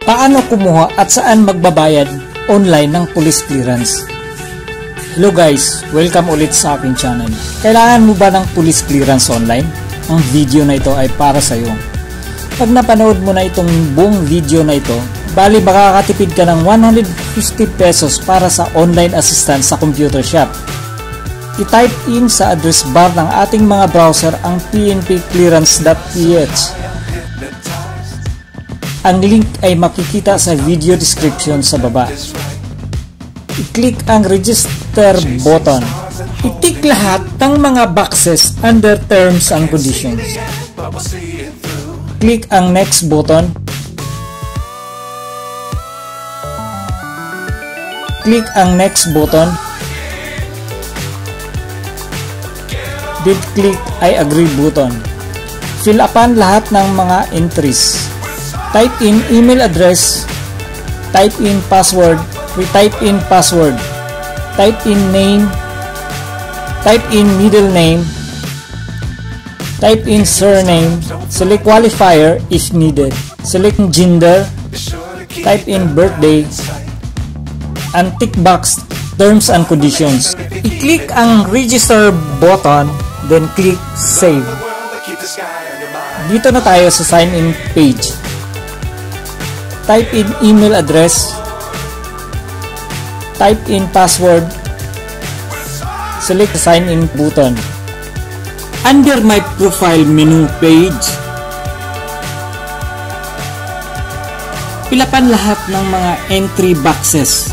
Paano kumuha at saan magbabayad online ng police clearance? Hello guys, welcome ulit sa aking channel. Kailangan mo ba ng police clearance online? Ang video na ito ay para sa iyo. Pag napanood mo na itong buong video na ito, bali makakatipid ka ng 150 pesos para sa online assistance sa computer shop. I-type in sa address bar ng ating mga browser ang pnpclearance.ph. Ang link ay makikita sa video description sa baba. I-click ang register button. I-tick lahat ng mga boxes under terms and conditions. Click ang next button. Click ang next button. Then click I agree button. Fill upan lahat ng mga entries. Type in email address, type in password, retype in password, type in name, type in middle name, type in surname, select qualifier if needed, select gender, type in birthday, and tick box terms and conditions. I-click ang register button, then click save. Dito na tayo sa sign in page. Type in email address, type in password, select sign in button. Under my profile menu page, pilapan lahat ng mga entry boxes.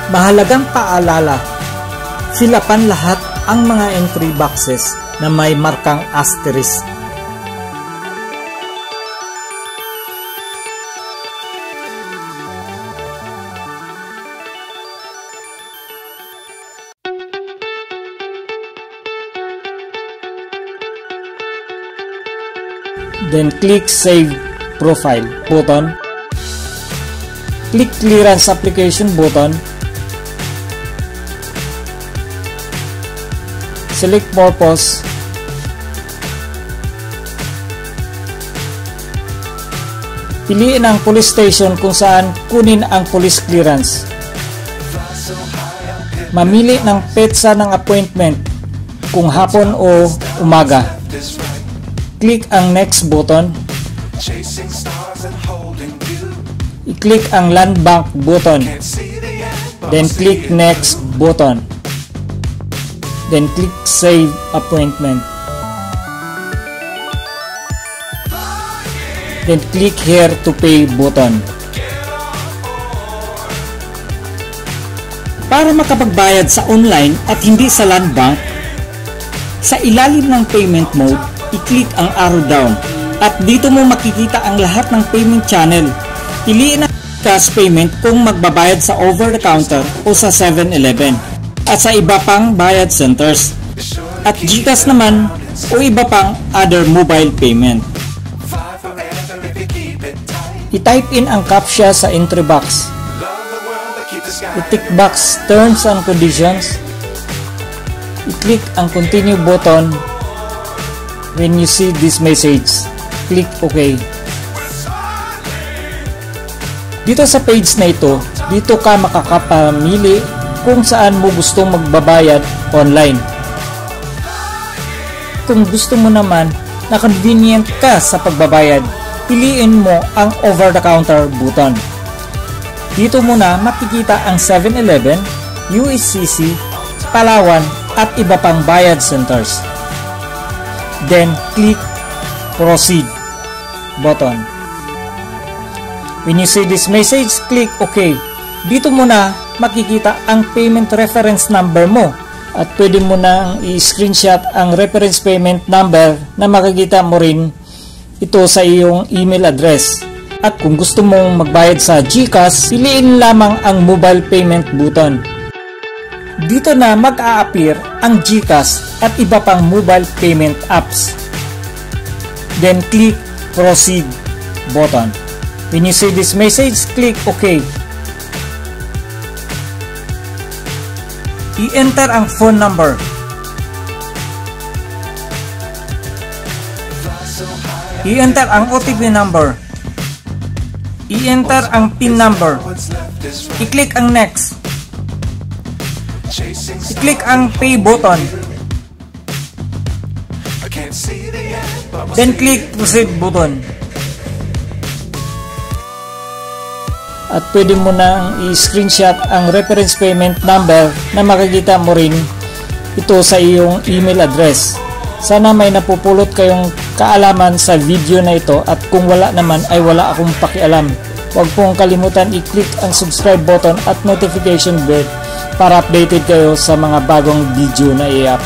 Mahalagang paalala, filapan lahat ang mga entry boxes na may markang asterisk. Then click Save Profile button. Click Clearance Application button. Select purpose. Piliin ang police station kung saan kunin ang police clearance. Mamili ng petsa ng appointment kung hapon o umaga. Click ang next button. I-click ang land bank button. Then click next button. Then click Save Appointment. Then click Here to Pay button. Para makapagbayad sa online at hindi sa land bank, sa ilalim ng payment mode, i-click ang arrow down at dito mo makikita ang lahat ng payment channel. Piliin ang cash payment kung magbabayad sa over the counter o sa 7-Eleven. At sa iba pang bayad centers, at GCash naman o iba pang other mobile payment. I-type in ang CAPTCHA sa entry box. I-tick box terms and conditions. I-click ang continue button. When you see this message, click OK. Dito sa page na ito, dito ka makakapamili kung saan mo gustong magbabayad online. Kung gusto mo naman na convenient ka sa pagbabayad, piliin mo ang over-the-counter button. Dito mo na makikita ang 7-Eleven, USCC, Palawan at iba pang bayad centers. Then click Proceed button. When you see this message, click OK. Dito mo na makikita ang payment reference number mo at pwede mo na i-screenshot ang reference payment number na makikita mo rin ito sa iyong email address. At kung gusto mong magbayad sa GCash, piliin lamang ang mobile payment button. Dito na mag-a-appear ang GCash at iba pang mobile payment apps. Then click Proceed button. When you see this message, click OK. I-enter ang phone number. I-enter ang OTP number. I-enter ang PIN number. I-click ang next. I-click ang pay button. Then click proceed button. At pwede mo na i-screenshot ang reference payment number na makikita mo rin ito sa iyong email address. Sana may napupulot kayong kaalaman sa video na ito, at kung wala naman ay wala akong pakialam. Huwag pong kalimutan i-click ang subscribe button at notification bell para updated kayo sa mga bagong video na i-upload.